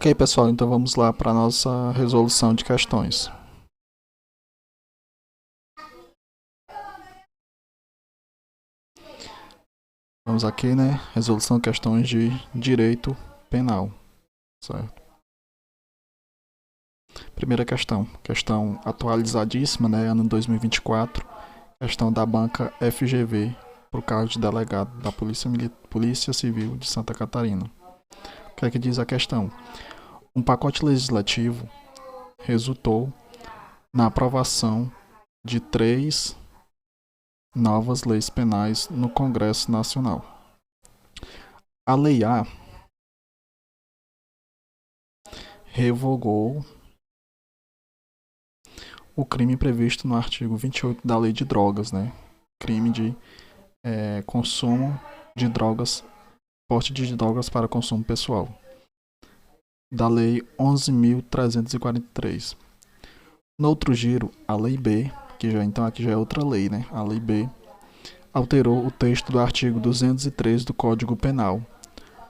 Ok, pessoal, então vamos lá para a nossa resolução de questões. Vamos aqui, né? Resolução de questões de direito penal, certo? Primeira questão atualizadíssima, né? Ano 2024, questão da banca FGV, para o cargo de delegado da Polícia Civil de Santa Catarina. O que é que diz a questão? Um pacote legislativo resultou na aprovação de 3 novas leis penais no Congresso Nacional. A Lei A revogou o crime previsto no artigo 28 da Lei de Drogas, né? Crime de consumo de drogas, porte de drogas para consumo pessoal, da Lei 11.343. No outro giro, a Lei B, que já então aqui já é outra lei, né? A Lei B alterou o texto do artigo 203 do Código Penal,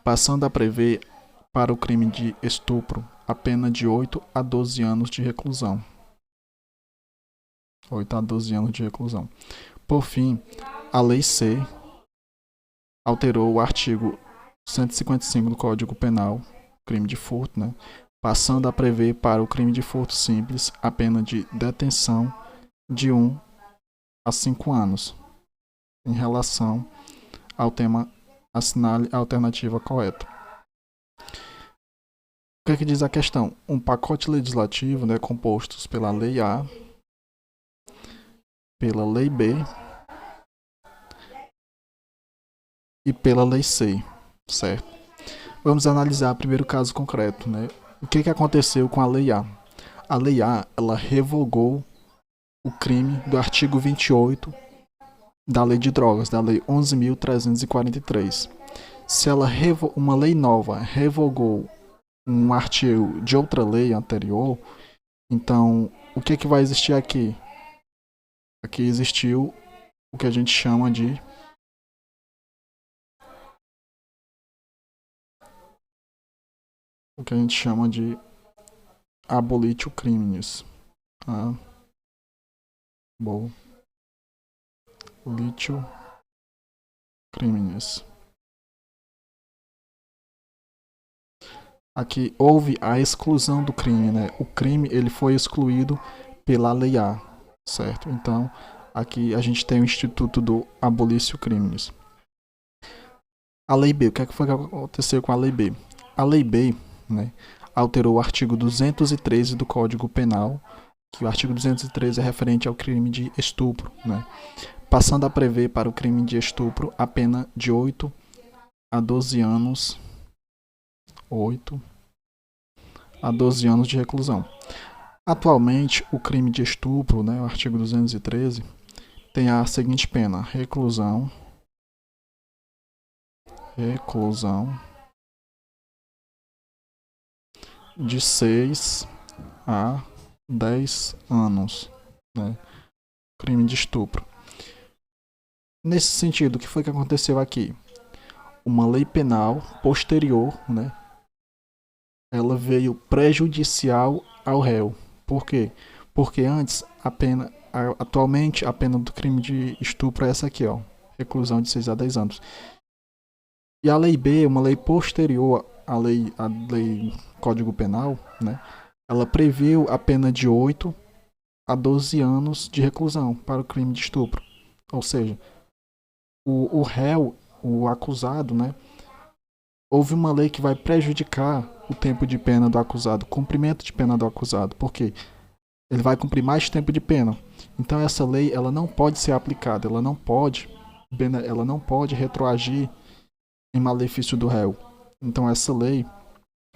passando a prever para o crime de estupro a pena de 8 a 12 anos de reclusão. 8 a 12 anos de reclusão. Por fim, a Lei C alterou o artigo 155 do Código Penal, crime de furto, né? Passando a prever para o crime de furto simples a pena de detenção de 1 a 5 anos. Em relação ao tema, assinale a alternativa correta. O que é que diz a questão? Um pacote legislativo, né, composto pela Lei A, pela Lei B e pela Lei C, certo? Vamos analisar o primeiro caso concreto, né? O que aconteceu com a Lei A? A Lei A, ela revogou o crime do artigo 28 da Lei de Drogas, da Lei 11.343. Se ela uma lei nova revogou um artigo de outra lei anterior, então o que vai existir aqui? Aqui existiu o que a gente chama de abolitio criminis. Abolitio criminis. Aqui houve a exclusão do crime, né? O crime ele foi excluído pela Lei A, certo? Então, aqui a gente tem o Instituto do Abolitio Criminis. A Lei B, o que foi que aconteceu com a Lei B? A Lei B, né, alterou o artigo 213 do Código Penal, que o artigo 213 é referente ao crime de estupro, né? Passando a prever para o crime de estupro a pena de 8 a 12 anos 8 a 12 anos de reclusão. Atualmente, o crime de estupro, né, o artigo 213, tem a seguinte pena: reclusão de 6 a 10 anos, né? Crime de estupro. Nesse sentido, o que foi que aconteceu aqui? Uma lei penal posterior, né? Ela veio prejudicial ao réu. Por quê? Porque antes atualmente a pena do crime de estupro é essa aqui, ó, reclusão de 6 a 10 anos. E a lei B, uma lei posterior à lei Código Penal, né? Ela previu a pena de 8 a 12 anos de reclusão para o crime de estupro. Ou seja, o réu, o acusado, né? Houve uma lei que vai prejudicar o tempo de pena do acusado, o cumprimento de pena do acusado. Por quê? Ele vai cumprir mais tempo de pena. Então essa lei ela não pode ser aplicada, ela não pode retroagir em malefício do réu. Então essa lei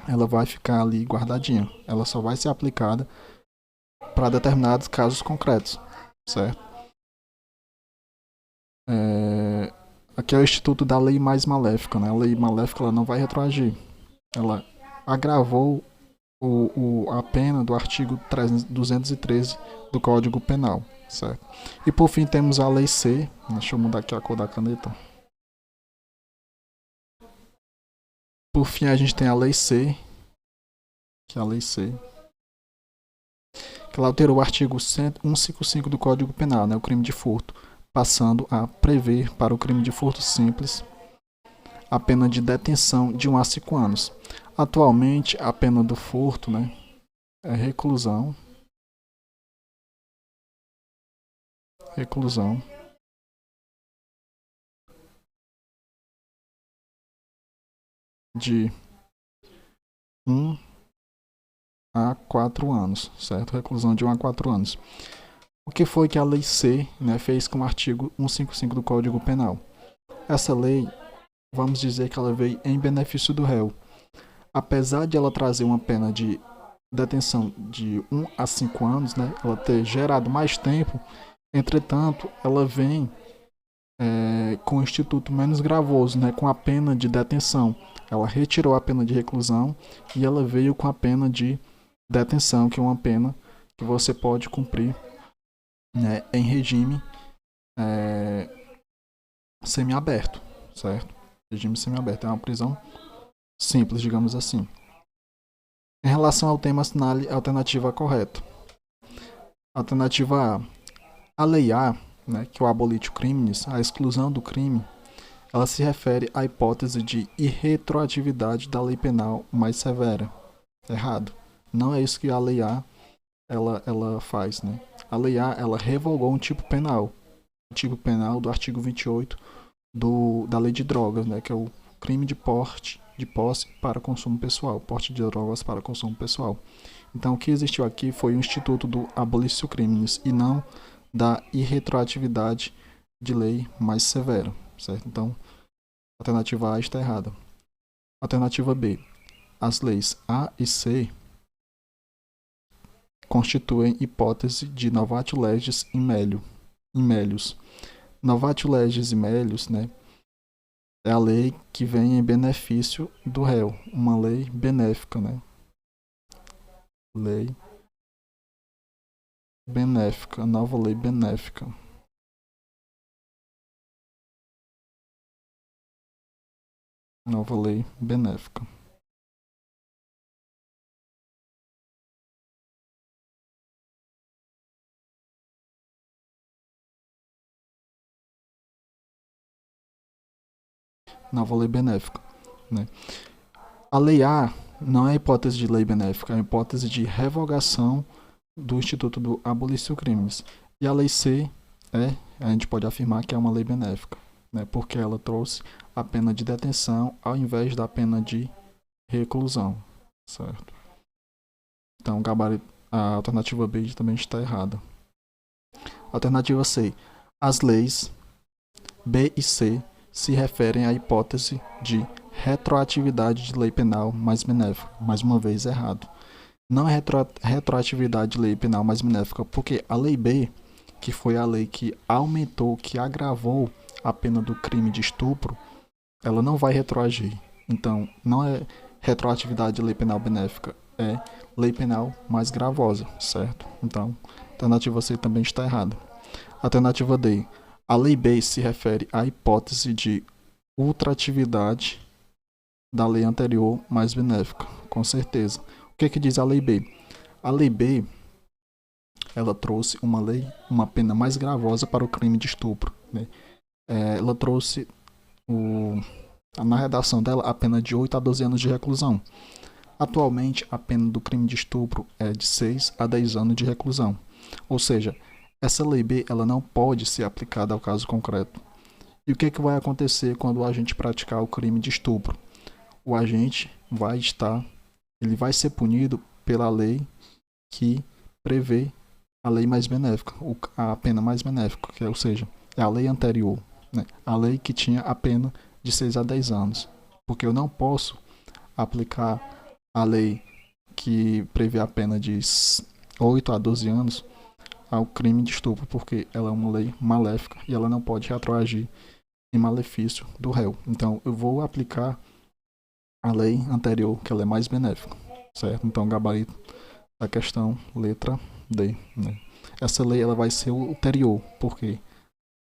ela vai ficar ali guardadinha. Ela só vai ser aplicada para determinados casos concretos, certo? Aqui é o instituto da lei mais maléfica, né? A lei maléfica ela não vai retroagir. Ela agravou a pena do artigo 213 do Código Penal, certo? E por fim temos a lei C. Deixa eu mudar aqui a cor da caneta. Por fim a gente tem a lei C, que é a Lei C, que ela alterou o artigo 155 do Código Penal, né, o crime de furto, passando a prever para o crime de furto simples a pena de detenção de 1 a 5 anos. Atualmente, a pena do furto, né, é reclusão de 1 a 4 anos, certo? Reclusão de 1 a 4 anos. O que foi que a Lei C, né, fez com o artigo 155 do Código Penal? Essa lei, vamos dizer que ela veio em benefício do réu. Apesar de ela trazer uma pena de detenção de 1 a 5 anos, né, ela ter gerado mais tempo, entretanto, ela vem com o instituto menos gravoso, né, com a pena de detenção. Ela retirou a pena de reclusão e ela veio com a pena de detenção, que é uma pena que você pode cumprir, né, em regime semiaberto, certo? Regime semiaberto é uma prisão simples, digamos assim. Em relação ao tema, assinale a alternativa correta. Alternativa A. A Lei A, né, que é o abolitio criminis, a exclusão do crime, ela se refere à hipótese de irretroatividade da lei penal mais severa. Errado. Não é isso que a Lei A ela faz, né? A Lei A ela revogou um tipo penal. O tipo penal do artigo 28 da Lei de Drogas, né, que é o crime de porte, de posse para consumo pessoal, porte de drogas para consumo pessoal. Então, o que existiu aqui foi o instituto do abolitio criminis e não da irretroatividade de lei mais severa, certo? Então, a alternativa A está errada. Alternativa B. As leis A e C constituem hipótese de novatio legis in melius. Novatio legis in melius, né, é a lei que vem em benefício do réu, uma lei benéfica, né? Lei benéfica, nova lei benéfica. Nova lei benéfica. Nova lei benéfica, né? A lei A não é hipótese de lei benéfica, é uma hipótese de revogação do Instituto do Abolício Crimes. E a lei C a gente pode afirmar que é uma lei benéfica, né? Porque ela trouxe a pena de detenção ao invés da pena de reclusão, certo? Então, a alternativa B também está errada. Alternativa C. As leis B e C se referem à hipótese de retroatividade de lei penal mais benéfica. Mais uma vez, errado. Não é retroatividade de lei penal mais benéfica, porque a lei B, que foi a lei que aumentou, que agravou a pena do crime de estupro, ela não vai retroagir. Então, não é retroatividade de lei penal benéfica, é lei penal mais gravosa, certo? Então, a alternativa C também está errada. Alternativa D. A lei B se refere à hipótese de ultratividade da lei anterior mais benéfica, com certeza. O que diz a lei B? A lei B, ela trouxe uma pena mais gravosa para o crime de estupro, né? Ela trouxe na redação dela a pena de 8 a 12 anos de reclusão. Atualmente, a pena do crime de estupro é de 6 a 10 anos de reclusão. Ou seja, essa lei B ela não pode ser aplicada ao caso concreto. E o que vai acontecer quando o agente praticar o crime de estupro? O agente ele vai ser punido pela lei que prevê a lei mais benéfica, a pena mais benéfica, ou seja, é a lei anterior, né? A lei que tinha a pena de 6 a 10 anos. Porque eu não posso aplicar a lei que prevê a pena de 8 a 12 anos ao crime de estupro, porque ela é uma lei maléfica e ela não pode retroagir em malefício do réu. Então, eu vou aplicar a lei anterior, que ela é mais benéfica, certo? Então, gabarito da questão, letra D, né? Essa lei ela vai ser ulterior, porque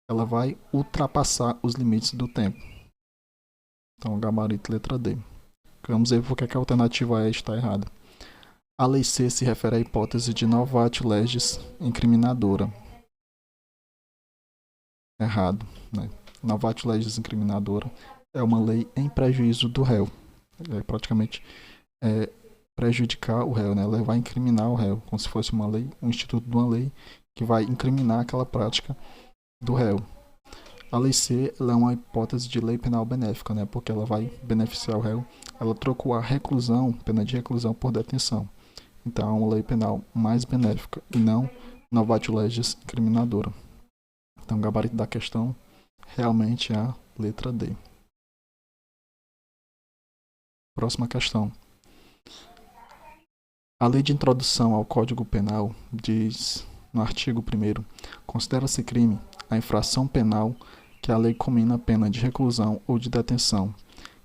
ela vai ultrapassar os limites do tempo. Então, gabarito, letra D. Vamos ver porque a alternativa E está errada. A lei C se refere à hipótese de novatio legis incriminadora. Errado, né? Novatio legis incriminadora é uma lei em prejuízo do réu. É praticamente prejudicar o réu, né? Ela vai incriminar o réu, como se fosse uma lei, um instituto de uma lei que vai incriminar aquela prática do réu. A lei C ela é uma hipótese de lei penal benéfica, né? Porque ela vai beneficiar o réu. Ela trocou a reclusão, pena de reclusão, por detenção. Então é uma lei penal mais benéfica e não novatio legis incriminadora. Então o gabarito da questão realmente é a letra D. Próxima questão. A lei de introdução ao Código Penal diz, no artigo 1º, considera-se crime a infração penal que a lei comina a pena de reclusão ou de detenção,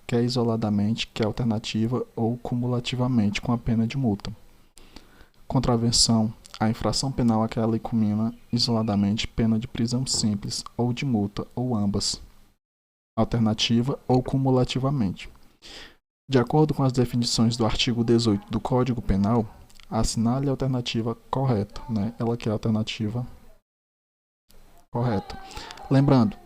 quer isoladamente, quer alternativa ou cumulativamente com a pena de multa. Contravenção, a infração penal a que a lei comina isoladamente pena de prisão simples ou de multa ou ambas, alternativa ou cumulativamente. De acordo com as definições do artigo 18 do Código Penal, assinale a alternativa correta, né? Ela que é a alternativa correta. Lembrando,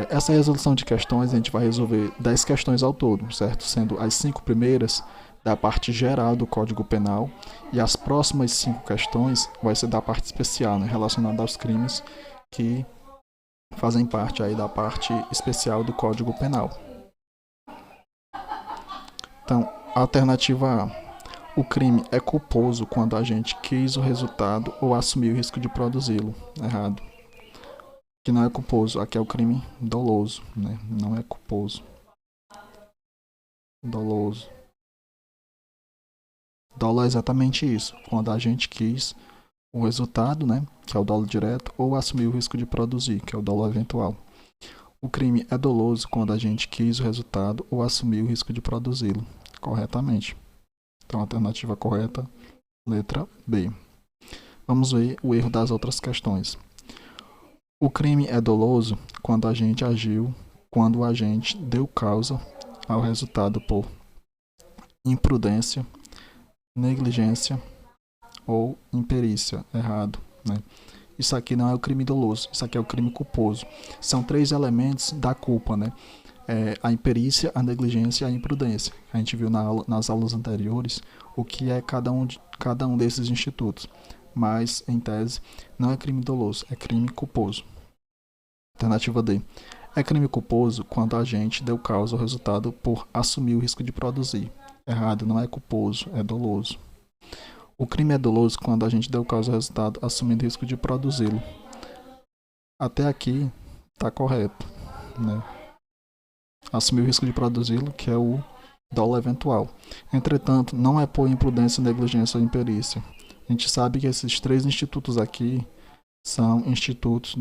essa resolução de questões a gente vai resolver 10 questões ao todo, certo? Sendo as 5 primeiras da parte geral do Código Penal e as próximas 5 questões vai ser da parte especial, né? Relacionada aos crimes que fazem parte aí da parte especial do Código Penal. Então, alternativa A. O crime é culposo quando a gente quis o resultado ou assumiu o risco de produzi-lo. Errado. Que não é culposo. Aqui é o crime doloso, né? Não é culposo. Doloso. Dolo é exatamente isso. Quando a gente quis o resultado, né? Que é o dolo direto, ou assumiu o risco de produzir, que é o dolo eventual. O crime é doloso quando a gente quis o resultado ou assumiu o risco de produzi-lo corretamente. Então, a alternativa correta, letra B. Vamos ver o erro das outras questões. O crime é doloso quando a gente agiu, quando o agente deu causa ao resultado por imprudência, negligência ou imperícia. Errado, né? Isso aqui não é o crime doloso, isso aqui é o crime culposo. São 3 elementos da culpa, né? A imperícia, a negligência e a imprudência. A gente viu nas aulas anteriores o que é cada um desses institutos. Mas, em tese, não é crime doloso, é crime culposo. Alternativa D. É crime culposo quando a agente deu causa ao resultado por assumir o risco de produzir. Errado, não é culposo, é doloso. O crime é doloso quando a gente deu causa ao resultado assumindo o risco de produzi-lo. Até aqui está correto, né? Assumir o risco de produzi-lo, que é o dolo eventual. Entretanto, não é por imprudência, negligência ou imperícia. A gente sabe que esses 3 institutos aqui são institutos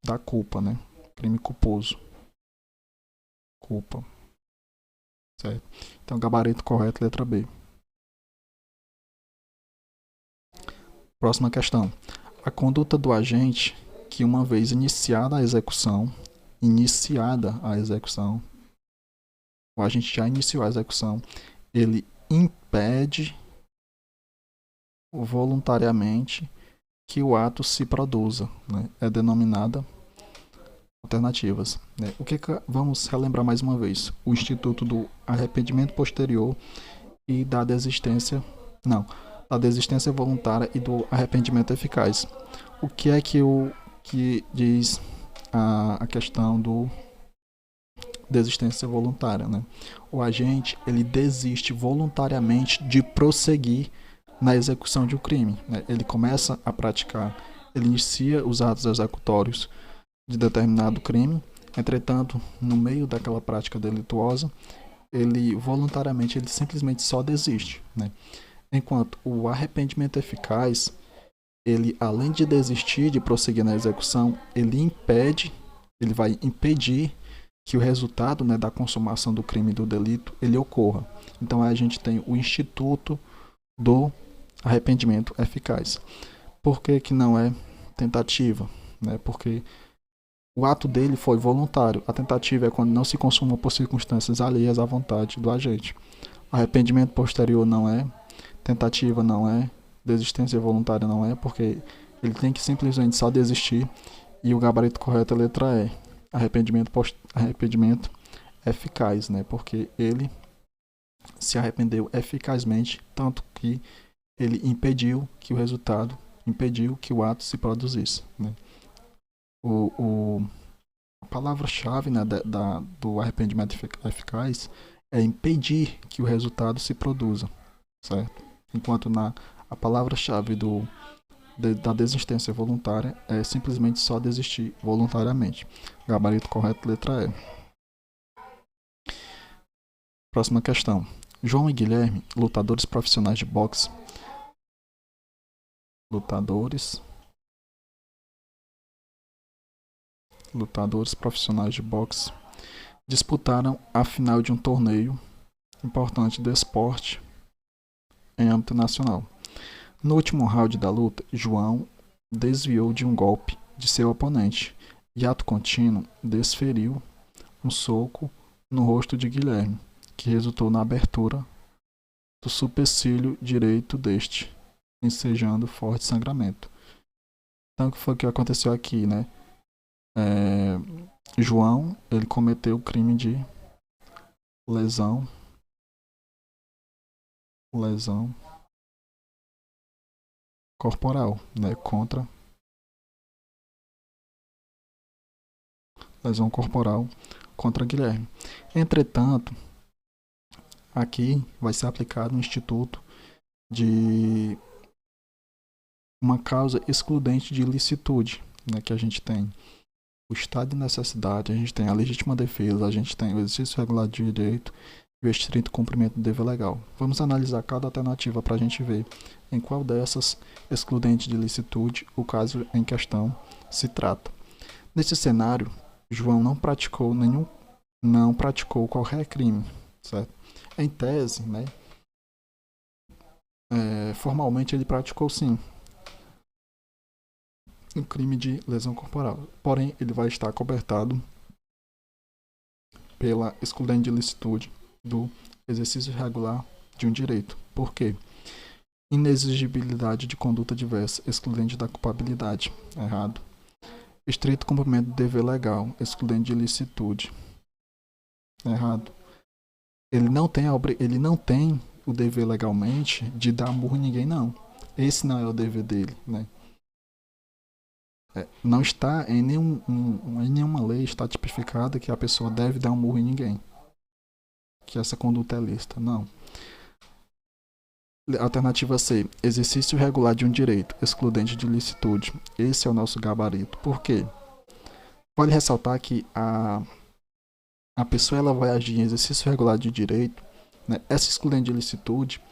da culpa, né? Crime culposo. Culpa. Certo? Então, gabarito correto, letra B. Próxima questão. A conduta do agente que, uma vez iniciada a execução, o agente já iniciou a execução, ele impede voluntariamente que o ato se produza, né? É denominada alternativas, né? Vamos relembrar mais uma vez o instituto do arrependimento posterior e da desistência voluntária e do arrependimento eficaz. O que é que diz a questão do desistência voluntária, né? O agente ele desiste voluntariamente de prosseguir na execução de um crime, né? Ele começa a praticar, ele inicia os atos executórios de determinado crime, entretanto, no meio daquela prática delituosa, ele voluntariamente, ele simplesmente só desiste, né? Enquanto o arrependimento eficaz, ele além de desistir de prosseguir na execução, ele vai impedir que o resultado, né, da consumação do crime e do delito, ele ocorra. Então a gente tem o instituto do arrependimento eficaz. Por que não é tentativa? Né? Porque o ato dele foi voluntário. A tentativa é quando não se consuma por circunstâncias alheias à vontade do agente. Arrependimento posterior não é tentativa não é, desistência voluntária não é, porque ele tem que simplesmente só desistir. E o gabarito correto é a letra E. Arrependimento eficaz, né? Porque ele se arrependeu eficazmente, tanto que ele impediu que o resultado, impediu que o ato se produzisse, né? A palavra-chave, né, do arrependimento eficaz é impedir que o resultado se produza, certo? Enquanto a palavra-chave da desistência voluntária é simplesmente só desistir voluntariamente. Gabarito correto, letra E. Próxima questão. João e Guilherme, lutadores profissionais de boxe. Lutadores profissionais de boxe disputaram a final de um torneio importante do esporte em âmbito nacional. No último round da luta, João desviou de um golpe de seu oponente e, ato contínuo, desferiu um soco no rosto de Guilherme, que resultou na abertura do supercílio direito deste, ensejando forte sangramento. Então, o que foi que aconteceu aqui, né? João, ele cometeu o crime de lesão corporal, né? Contra lesão corporal contra Guilherme. Entretanto, aqui vai ser aplicado um instituto de uma causa excludente de ilicitude, né, que a gente tem o estado de necessidade, a gente tem a legítima defesa, a gente tem o exercício regular de direito e o estrito cumprimento do dever legal. Vamos analisar cada alternativa para a gente ver em qual dessas excludente de ilicitude o caso em questão se trata. Nesse cenário, João não praticou qualquer crime, certo? Em tese, né, formalmente ele praticou sim um crime de lesão corporal, porém ele vai estar cobertado pela excludente de ilicitude do exercício regular de um direito. Por quê? Inexigibilidade de conduta diversa, excludente da culpabilidade. Errado. Estrito cumprimento do dever legal, excludente de ilicitude. Errado. Ele não tem o dever legalmente de dar murro em ninguém, não. Esse não é o dever dele, né? Não está em nenhuma lei está tipificada que a pessoa deve dar um murro em ninguém. Que essa conduta é lícita. Não. Alternativa C. Exercício irregular de um direito, excludente de ilicitude. Esse é o nosso gabarito. Por quê? Vale ressaltar que a pessoa ela vai agir em exercício irregular de direito. Né? Essa excludente de ilicitude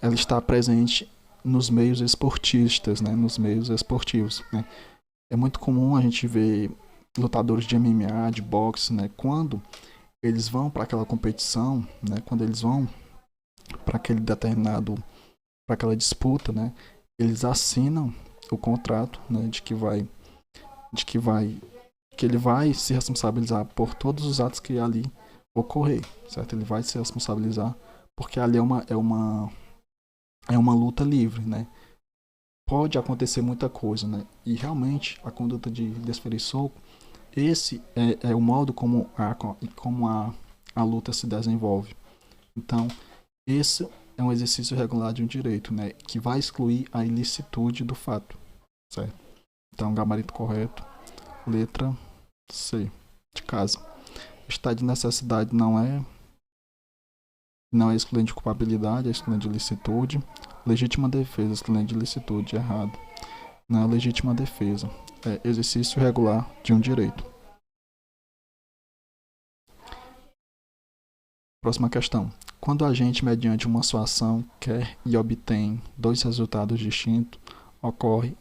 ela está presente nos meios esportistas, né? Nos meios esportivos. Né? É muito comum a gente ver lutadores de MMA, de boxe, né? Quando eles vão para aquela competição, né? Quando eles vão para aquela disputa, né? Eles assinam o contrato, né? Que ele vai se responsabilizar por todos os atos que ali ocorrer, certo? Ele vai se responsabilizar porque ali é uma luta livre, né? Pode acontecer muita coisa, né? E realmente a conduta de desferir soco, esse é o modo como a luta se desenvolve. Então, esse é um exercício regular de um direito, né? Que vai excluir a ilicitude do fato, certo? Então, gabarito correto, letra C, de casa. Estado de necessidade não é excludente de culpabilidade, é excludente de ilicitude. Legítima defesa, excludente de ilicitude, errado. Não é legítima defesa, é exercício regular de um direito. Próxima questão. Quando a agente, mediante uma sua ação, quer e obtém dois resultados distintos, ocorre.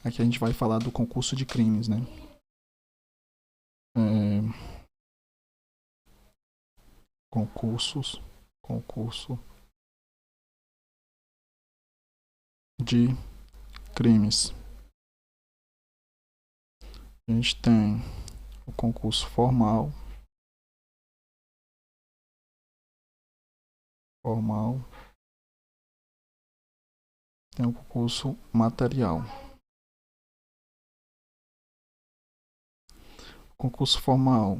Aqui a gente vai falar do concurso de crimes, né? Concurso de crimes. A gente tem o concurso formal, formal, tem o concurso material. O concurso formal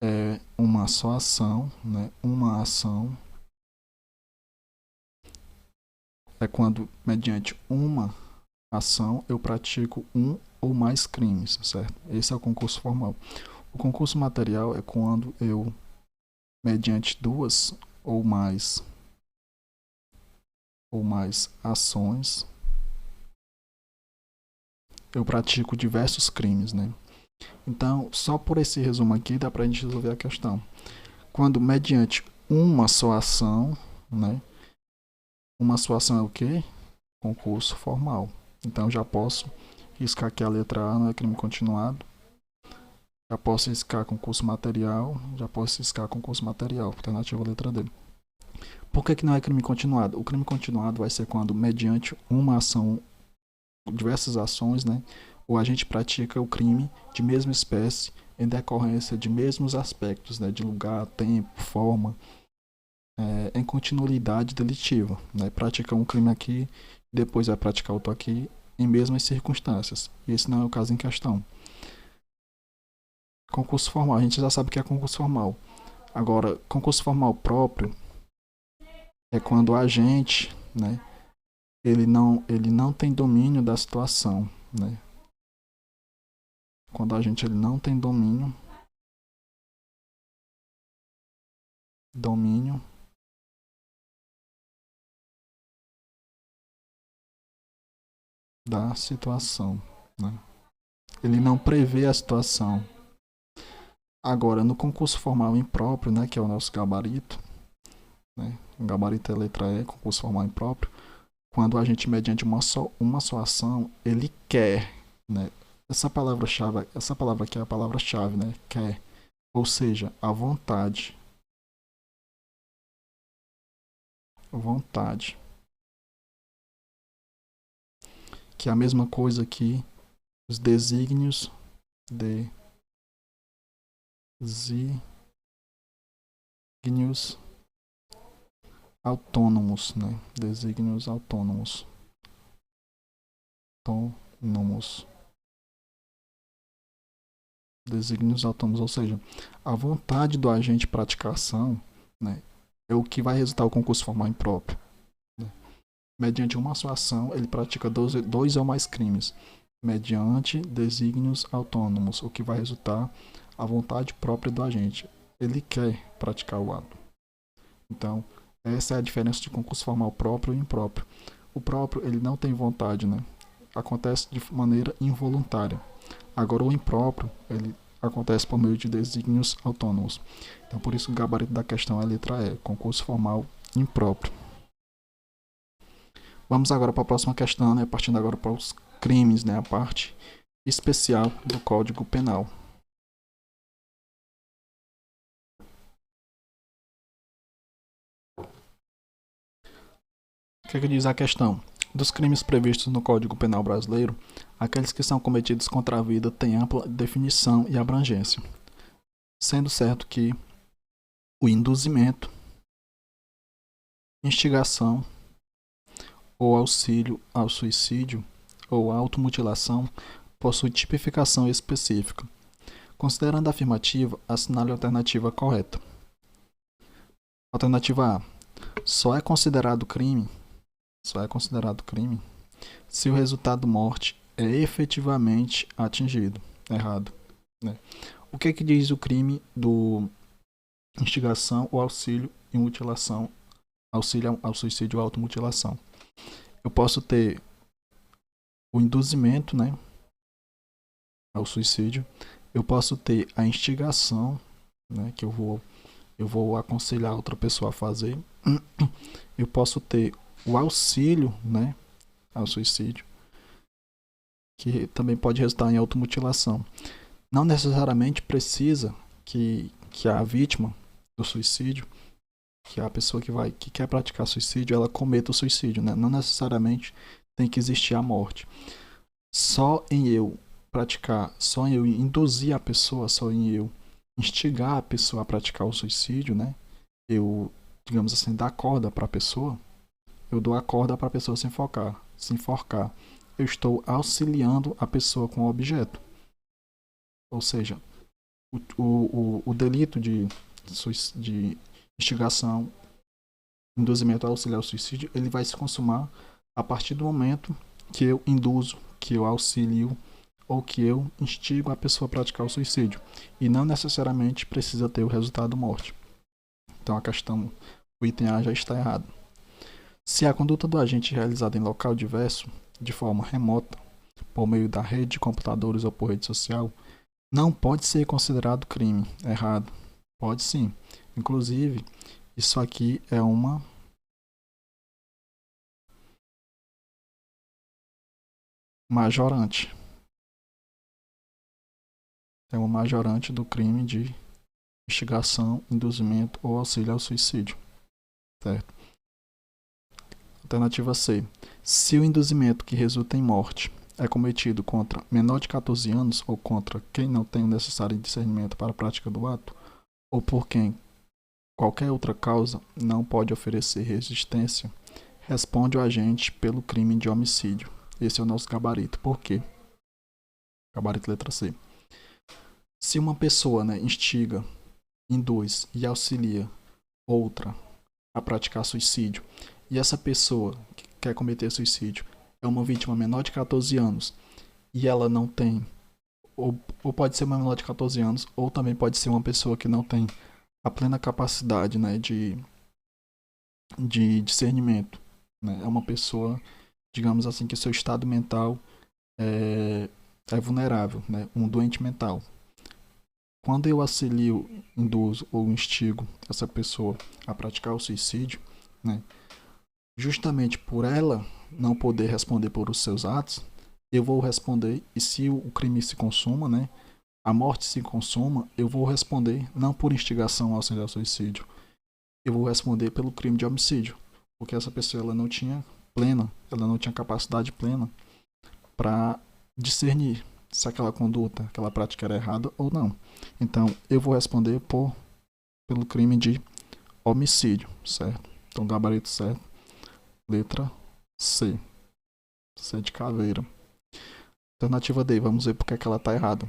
é uma só ação, né? Uma ação é quando, mediante uma ação, eu pratico um ou mais crimes, certo? Esse é o concurso formal. O concurso material é quando eu, mediante duas ou mais ações, eu pratico diversos crimes, né? Então, só por esse resumo aqui dá pra gente resolver a questão. Quando mediante uma só ação, né? Uma só ação é o quê? Concurso formal. Então já posso riscar aqui a letra A, não é crime continuado. Já posso riscar concurso material. Já posso riscar concurso material. Alternativa letra D. Por que não é crime continuado? O crime continuado vai ser quando, mediante uma ação, diversas ações, né? O agente pratica o crime de mesma espécie em decorrência de mesmos aspectos, né? De lugar, tempo, forma, em continuidade delitiva, né? Pratica um crime aqui, depois vai praticar outro aqui, em mesmas circunstâncias. E esse não é o caso em questão. Concurso formal, a gente já sabe que é concurso formal. Agora, concurso formal próprio é quando o agente, né, ele não tem domínio da situação, né? Quando o agente ele não tem domínio da situação, né? Ele não prevê a situação. Agora, no concurso formal impróprio, né, que é o nosso gabarito, né? O gabarito é a letra E, concurso formal impróprio. Quando a gente, mediante uma só ação, ele quer, né? Essa palavra aqui é a palavra-chave, né? Quer. Ou seja, a vontade. Vontade. Que é a mesma coisa que os desígnios autônomos, né? Desígnios autônomos. Desígnios autônomos, ou seja, a vontade do agente praticar ação, né, é o que vai resultar o concurso formal impróprio. Né? Mediante uma só ação, ele pratica dois ou mais crimes, mediante desígnios autônomos, o que vai resultar a vontade própria do agente. Ele quer praticar o ato. Então, essa é a diferença de concurso formal próprio e impróprio. O próprio, ele não tem vontade, né? Acontece de maneira involuntária. Agora, o impróprio, ele acontece por meio de desígnios autônomos. Então, por isso, o gabarito da questão é a letra E, concurso formal impróprio. Vamos agora para a próxima questão, né? Partindo agora para os crimes, né? A parte especial do Código Penal. O que diz a questão? Dos crimes previstos no Código Penal brasileiro, aqueles que são cometidos contra a vida têm ampla definição e abrangência, sendo certo que o induzimento, instigação ou auxílio ao suicídio ou automutilação possui tipificação específica. Considerando a afirmativa, assinale a alternativa correta. Alternativa A. Só é considerado crime se o resultado morte é efetivamente atingido. Errado. Né? O que diz o crime do instigação ou auxílio em mutilação, auxílio ao suicídio ou automutilação? Eu posso ter o induzimento, né, ao suicídio. Eu posso ter a instigação, né, que eu vou aconselhar outra pessoa a fazer. Eu posso ter o auxílio, né, ao suicídio, que também pode resultar em automutilação. Não necessariamente precisa que a vítima do suicídio, que a pessoa que quer praticar suicídio, ela cometa o suicídio, né? Não necessariamente tem que existir a morte. Só em eu induzir a pessoa, só em eu instigar a pessoa a praticar o suicídio, né? Eu digamos assim, dar corda para a pessoa, eu dou a corda para a pessoa se enforcar. Eu estou auxiliando a pessoa com o objeto. Ou seja, o delito de instigação, induzimento ao auxiliar ao suicídio, ele vai se consumar a partir do momento que eu induzo, que eu auxilio ou que eu instigo a pessoa a praticar o suicídio. E não necessariamente precisa ter o resultado morte. Então o item A já está errado. Se a conduta do agente é realizada em local diverso, de forma remota, por meio da rede de computadores ou por rede social, não pode ser considerado crime. Errado. Pode sim. Inclusive, isso aqui é uma majorante. É uma majorante do crime de instigação, induzimento ou auxílio ao suicídio. Certo? Alternativa C. Se o induzimento que resulta em morte é cometido contra menor de 14 anos ou contra quem não tem o necessário discernimento para a prática do ato, ou por quem qualquer outra causa não pode oferecer resistência, responde o agente pelo crime de homicídio. Esse é o nosso gabarito. Por quê? Gabarito letra C. Se uma pessoa, instiga, induz e auxilia outra a praticar suicídio, e essa pessoa que quer cometer suicídio é uma vítima menor de 14 anos e ela não tem, ou pode ser uma menor de 14 anos, ou também pode ser uma pessoa que não tem a plena capacidade de discernimento. É uma pessoa, digamos assim, que seu estado mental é vulnerável, um doente mental. Quando eu auxilio, induzo ou instigo essa pessoa a praticar o suicídio, justamente por ela não poder responder por os seus atos, eu vou responder, e se o crime se consuma, a morte se consuma, eu vou responder não por instigação ao auxílio ao suicídio, eu vou responder pelo crime de homicídio, porque essa pessoa ela não tinha capacidade plena para discernir se aquela conduta, aquela prática era errada ou não. Então, eu vou responder pelo crime de homicídio, certo? Então, gabarito certo, letra C. C de caveira. Alternativa D, vamos ver porque que ela está errada.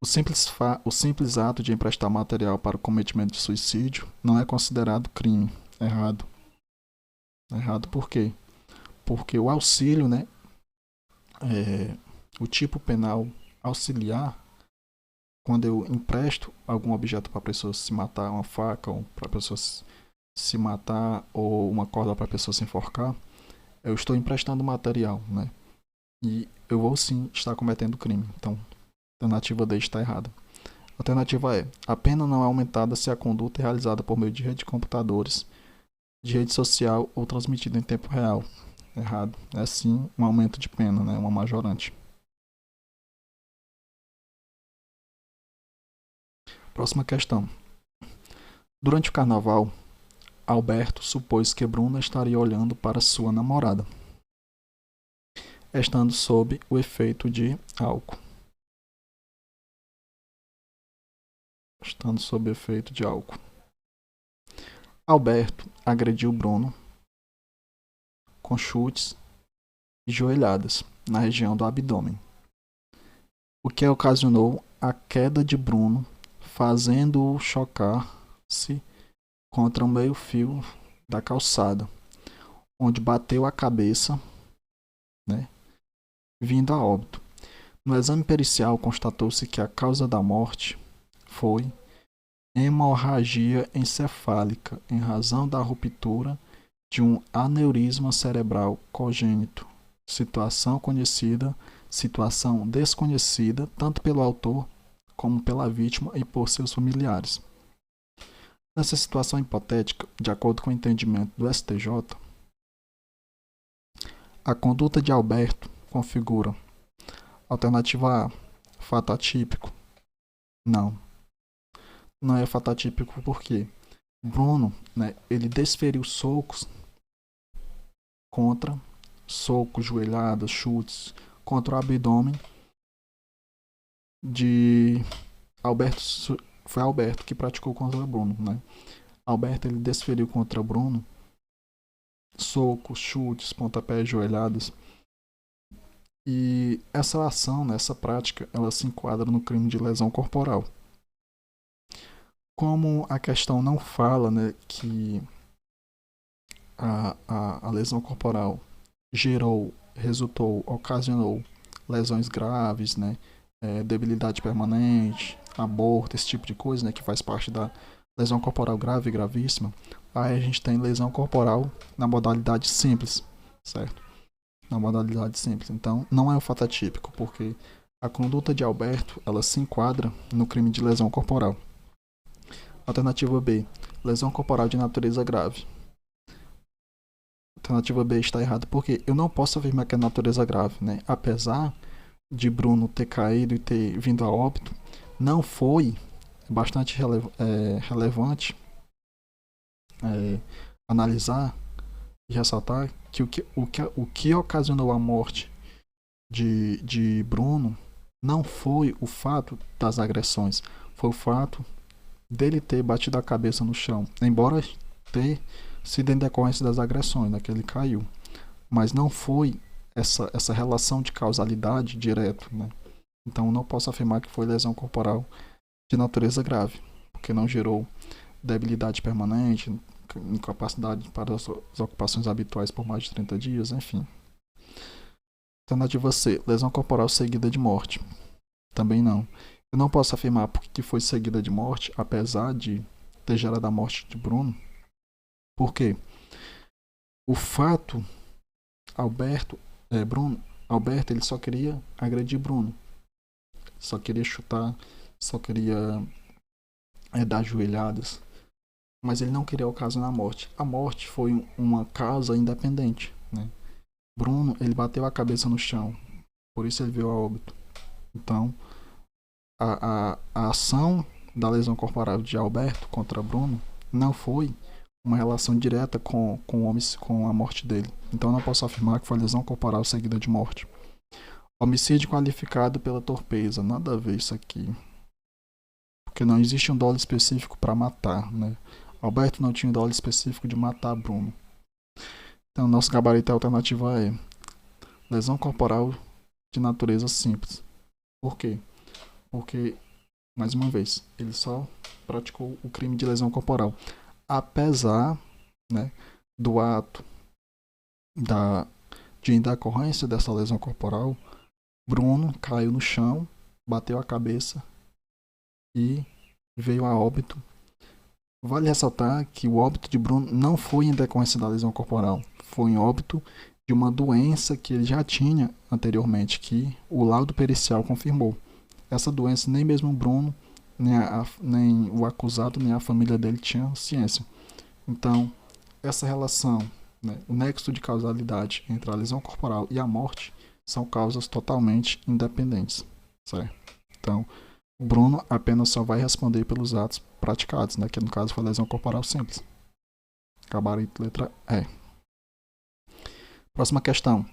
O simples ato de emprestar material para o cometimento de suicídio não é considerado crime. Errado. Errado por quê? Porque o auxílio, o tipo penal auxiliar, quando eu empresto algum objeto para a pessoa se matar, uma faca, ou para a pessoa se matar, ou uma corda para a pessoa se enforcar, eu estou emprestando material, E eu vou sim estar cometendo crime. Então, a alternativa D está errada. A alternativa E. A pena não é aumentada se a conduta é realizada por meio de rede de computadores, de rede social ou transmitida em tempo real. Errado. É sim um aumento de pena, uma majorante. Próxima questão. Durante o carnaval, Alberto supôs que Bruna estaria olhando para sua namorada, estando sob o efeito de álcool. Alberto agrediu Bruno com chutes e joelhadas na região do abdômen, o que ocasionou a queda de Bruno, fazendo-o chocar-se contra o meio-fio da calçada, onde bateu a cabeça, vindo a óbito. No exame pericial, constatou-se que a causa da morte foi hemorragia encefálica em razão da ruptura de um aneurisma cerebral congênito, situação desconhecida tanto pelo autor como pela vítima e por seus familiares. Nessa situação hipotética, de acordo com o entendimento do STJ, a conduta de Alberto configura alternativa A, fato atípico. Não é fato atípico porque Bruno, ele desferiu socos, joelhadas, chutes contra o abdômen de Alberto. Foi Alberto que praticou contra Bruno, Alberto ele desferiu contra Bruno socos, chutes, pontapés, joelhadas. E essa ação, né, essa prática, ela se enquadra no crime de lesão corporal. Como a questão não fala, né, que a lesão corporal resultou, ocasionou lesões graves, né, debilidade permanente, aborto, esse tipo de coisa, né, que faz parte da lesão corporal grave e gravíssima. Aí a gente tem lesão corporal na modalidade simples, certo? Na modalidade simples. Então, não é um fato atípico, porque a conduta de Alberto, ela se enquadra no crime de lesão corporal. Alternativa B, lesão corporal de natureza grave. Alternativa B está errada porque eu não posso afirmar que é natureza grave, né? Apesar de Bruno ter caído e ter vindo a óbito, não foi bastante relevante analisar e ressaltar que o que ocasionou a morte de Bruno não foi o fato das agressões, foi o fato dele ter batido a cabeça no chão, embora ter sido em decorrência das agressões, né, que ele caiu, mas não foi essa relação de causalidade direto, né? Então não posso afirmar que foi lesão corporal de natureza grave, porque não gerou debilidade permanente, incapacidade para as ocupações habituais por mais de 30 dias, enfim. Alternativa C, lesão corporal seguida de morte. Também não. Eu não posso afirmar que foi seguida de morte, apesar de ter gerado a morte de Bruno. Por quê? O fato, Alberto, ele só queria agredir Bruno. Só queria chutar, só queria dar joelhadas. Mas ele não queria ocasionar a morte. A morte foi uma causa independente, né? Bruno, ele bateu a cabeça no chão. Por isso ele veio a óbito. Então, a ação da lesão corporal de Alberto contra Bruno não foi uma relação direta com a morte dele. Então eu não posso afirmar que foi lesão corporal seguida de morte. Homicídio qualificado pela torpeza. Nada a ver isso aqui. Porque não existe um dolo específico para matar, né? Alberto não tinha um dolo específico de matar Bruno. Então nosso gabarito é a alternativa E. Lesão corporal de natureza simples. Por quê? Porque, mais uma vez, ele só praticou o crime de lesão corporal. Apesar, né, do ato de decorrência dessa lesão corporal, Bruno caiu no chão, bateu a cabeça e veio a óbito. Vale ressaltar que o óbito de Bruno não foi em decorrência da lesão corporal, foi em óbito de uma doença que ele já tinha anteriormente, que o laudo pericial confirmou. Essa doença nem mesmo Bruno, nem o acusado, nem a família dele tinha ciência. Então, essa relação, né, o nexo de causalidade entre a lesão corporal e a morte são causas totalmente independentes, certo? Então, Bruno apenas só vai responder pelos atos praticados, né, que no caso foi lesão corporal simples. Gabarito letra E. Próxima questão.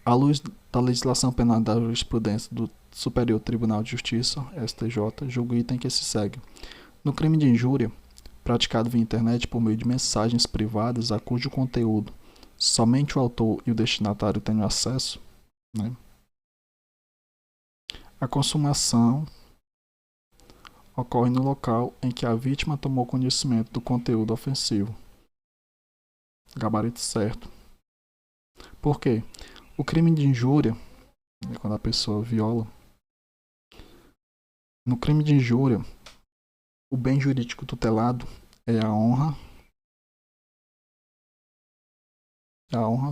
À luz da legislação penal da jurisprudência do Superior Tribunal de Justiça, STJ, julga o item que se segue. No crime de injúria, praticado via internet por meio de mensagens privadas a cujo conteúdo somente o autor e o destinatário tenham acesso, né? A consumação ocorre no local em que a vítima tomou conhecimento do conteúdo ofensivo. Gabarito certo. Por quê? O crime de injúria, quando a pessoa viola, no crime de injúria, o bem jurídico tutelado é a honra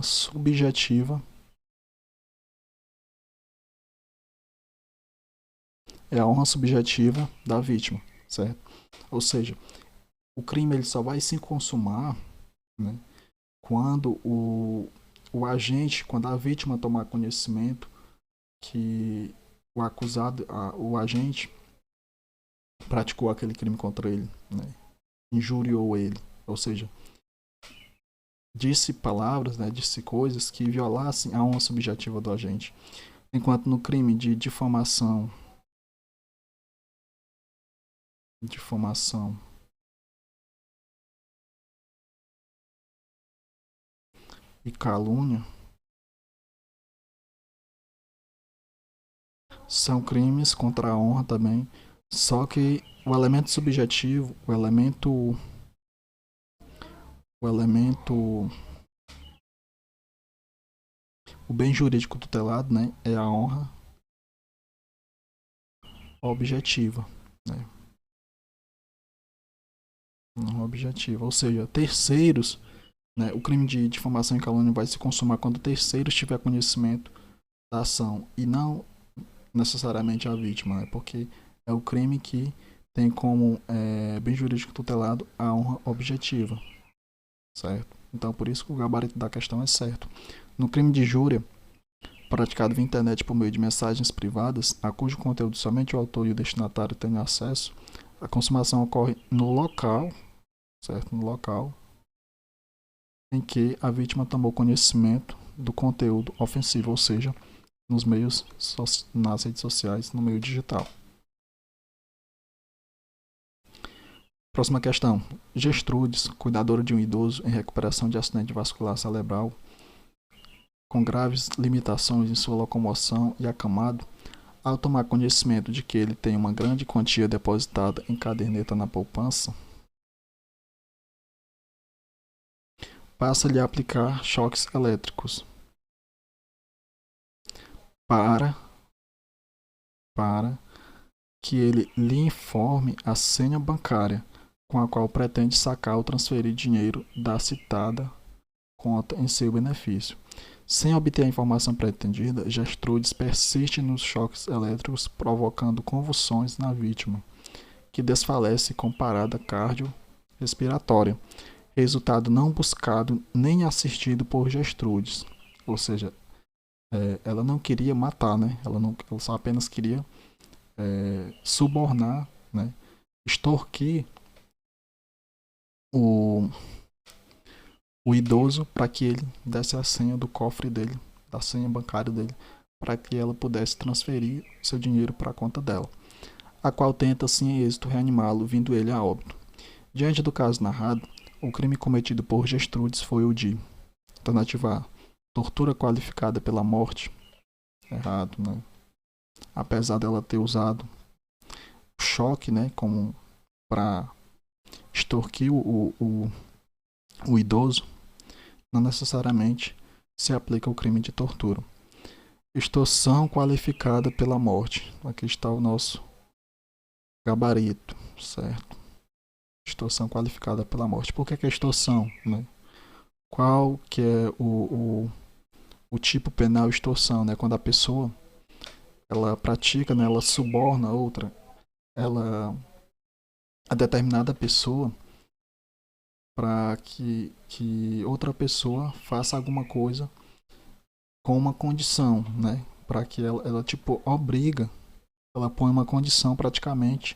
subjetiva, da vítima, certo? Ou seja, o crime ele só vai se consumar, né, quando quando a vítima tomar conhecimento que o agente praticou aquele crime contra ele, né, injuriou ele, ou seja, disse palavras, né, disse coisas que violassem a honra subjetiva do agente. Enquanto no crime de difamação e calúnia são crimes contra a honra também, só que o elemento subjetivo, o o bem jurídico tutelado, né, é a honra objetiva, né? Honra objetiva, ou seja, terceiros, né, o crime de difamação e calúnia vai se consumar quando terceiros tiver conhecimento da ação e não necessariamente a vítima, né, porque é o crime que tem como bem jurídico tutelado a honra objetiva, certo? Então, por isso que o gabarito da questão é certo. No crime de injúria, praticado via internet por meio de mensagens privadas, a cujo conteúdo somente o autor e o destinatário têm acesso, a consumação ocorre no local, certo? No local em que a vítima tomou conhecimento do conteúdo ofensivo, ou seja, nos meios, nas redes sociais, no meio digital. Próxima questão. Gestrudes, cuidadora de um idoso em recuperação de acidente vascular cerebral, com graves limitações em sua locomoção e acamado, ao tomar conhecimento de que ele tem uma grande quantia depositada em caderneta na poupança, passa-lhe a aplicar choques elétricos para que ele lhe informe a senha bancária com a qual pretende sacar ou transferir dinheiro da citada conta em seu benefício. Sem obter a informação pretendida, Gertrudes persiste nos choques elétricos, provocando convulsões na vítima, que desfalece com parada cardiorrespiratória, resultado não buscado nem assistido por Gertrudes. Ou seja, ela não queria matar, né? Ela só apenas queria subornar, né? Extorquir o idoso para que ele desse a senha do cofre dele, da senha bancária dele, para que ela pudesse transferir seu dinheiro para a conta dela, a qual tenta, sem êxito, reanimá-lo, vindo ele a óbito. Diante do caso narrado, o crime cometido por Gertrudes foi o de alternativa A, tortura qualificada pela morte, errado, né? Apesar dela ter usado o choque, né, como para extorquir o idoso, não necessariamente se aplica o crime de tortura. Extorsão qualificada pela morte. Aqui está o nosso gabarito, certo? Extorsão qualificada pela morte. Por que é extorsão, né? Qual que é o tipo penal extorsão, né? Quando a pessoa ela pratica, né? Ela suborna outra, a determinada pessoa para que outra pessoa faça alguma coisa com uma condição, né? Para que ela tipo obriga, ela põe uma condição praticamente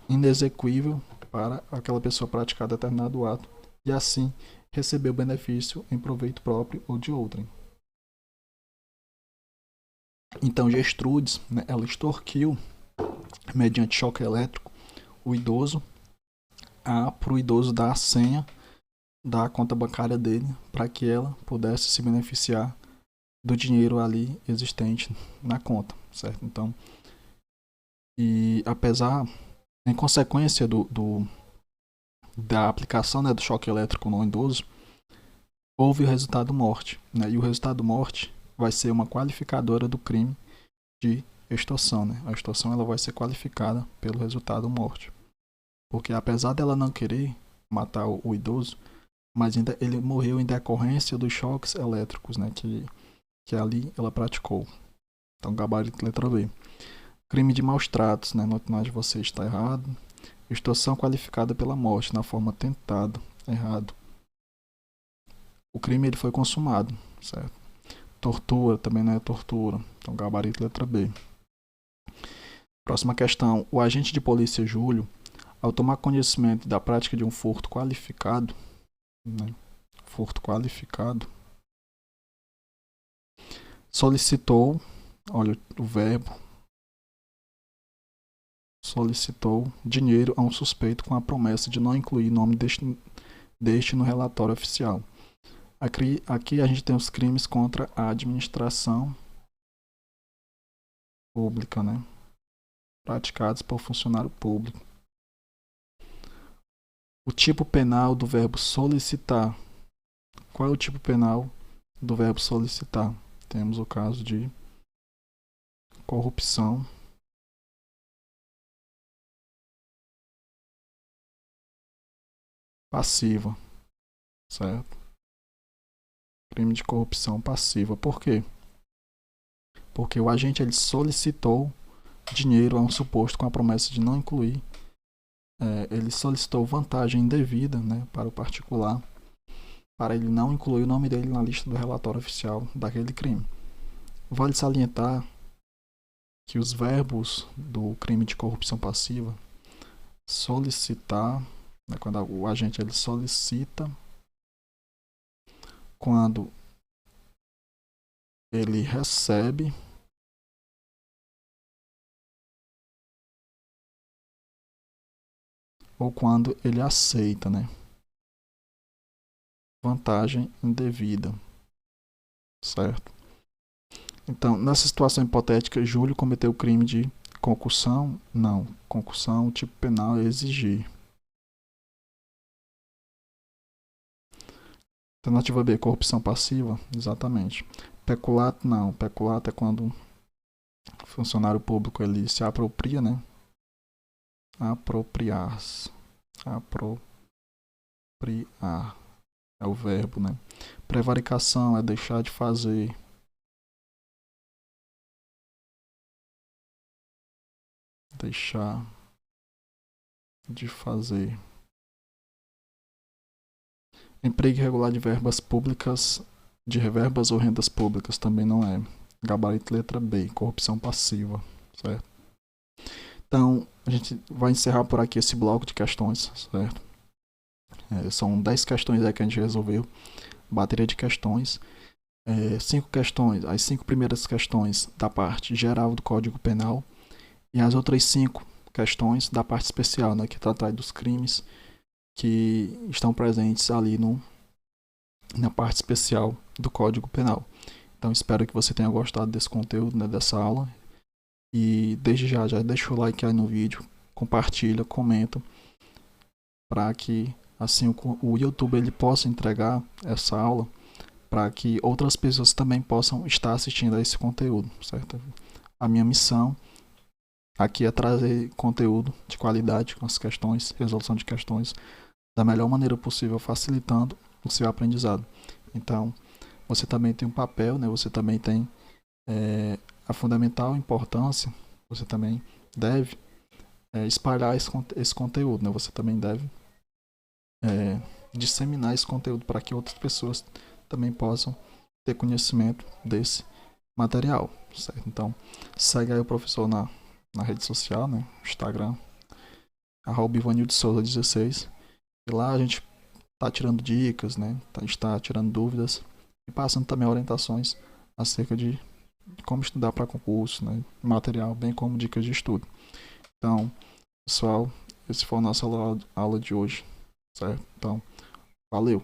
inexequível para aquela pessoa praticar determinado ato e assim receber o benefício em proveito próprio ou de outrem. Então Gertrudes, né, ela extorquiu mediante choque elétrico o idoso para o idoso dar a senha da conta bancária dele para que ela pudesse se beneficiar do dinheiro ali existente na conta, certo? Então, e apesar, em consequência da aplicação, né, do choque elétrico no idoso, houve o resultado morte, né? E o resultado morte vai ser uma qualificadora do crime de extorsão, né? A extorsão ela vai ser qualificada pelo resultado morte, porque apesar dela não querer matar o idoso, mas ainda ele morreu em decorrência dos choques elétricos, né, que ali ela praticou. Então, gabarito letra B. Crime de maus tratos, né, no final de vocês está errado. Extorsão qualificada pela morte, na forma tentada, errado. O crime ele foi consumado, certo? Tortura também não é tortura. Então, gabarito letra B. Próxima questão. O agente de polícia Júlio, ao tomar conhecimento da prática de um furto qualificado, né, furto qualificado, solicitou, olha o verbo, solicitou dinheiro a um suspeito com a promessa de não incluir nome deste no relatório oficial. Aqui a gente tem os crimes contra a administração pública, né? Praticados por funcionário público. O tipo penal do verbo solicitar. Qual é o tipo penal do verbo solicitar? Temos o caso de corrupção passiva, certo? Crime de corrupção passiva. Por quê? Porque o agente ele solicitou dinheiro a um suposto com a promessa de não incluir. Ele solicitou vantagem indevida, né, para o particular, para ele não incluir o nome dele na lista do relatório oficial daquele crime. Vale salientar que os verbos do crime de corrupção passiva, solicitar, né, quando o agente ele solicita, quando ele recebe, ou quando ele aceita, né? Vantagem indevida, certo? Então, nessa situação hipotética, Júlio cometeu o crime de concussão? Não. Concussão, o tipo penal é exigir. Alternativa B, corrupção passiva? Exatamente. Peculato? Não. Peculato é quando o funcionário público ele se apropria, né? Apropriar-se. Apropriar. É o verbo, né? Prevaricação é deixar de fazer. Deixar de fazer. Emprego irregular de verbas públicas, de reverbas ou rendas públicas também não é. Gabarito letra B, corrupção passiva, certo? Então, a gente vai encerrar por aqui esse bloco de questões, certo? São 10 questões aí que a gente resolveu, bateria de questões. 5 questões, as 5 primeiras questões da parte geral do Código Penal e as outras 5 questões da parte especial, né, que trata dos crimes que estão presentes ali na parte especial do Código Penal. Então espero que você tenha gostado desse conteúdo, né, dessa aula. E desde já deixa o like aí no vídeo, compartilha, comenta, para que assim o YouTube ele possa entregar essa aula para que outras pessoas também possam estar assistindo a esse conteúdo, certo? A minha missão aqui é trazer conteúdo de qualidade com as questões, resolução de questões da melhor maneira possível, facilitando o seu aprendizado. Então, você também tem um papel, né? Você também tem a fundamental importância, você também deve espalhar esse conteúdo, né? Você também deve disseminar esse conteúdo para que outras pessoas também possam ter conhecimento desse material, certo? Então, segue aí o professor na rede social, né? Instagram, @ivanildesouza16. E lá a gente está tirando dicas, né? A gente está tirando dúvidas e passando também orientações acerca de como estudar para concurso, né? Material, bem como dicas de estudo. Então, pessoal, esse foi a nossa aula de hoje, certo? Então, valeu!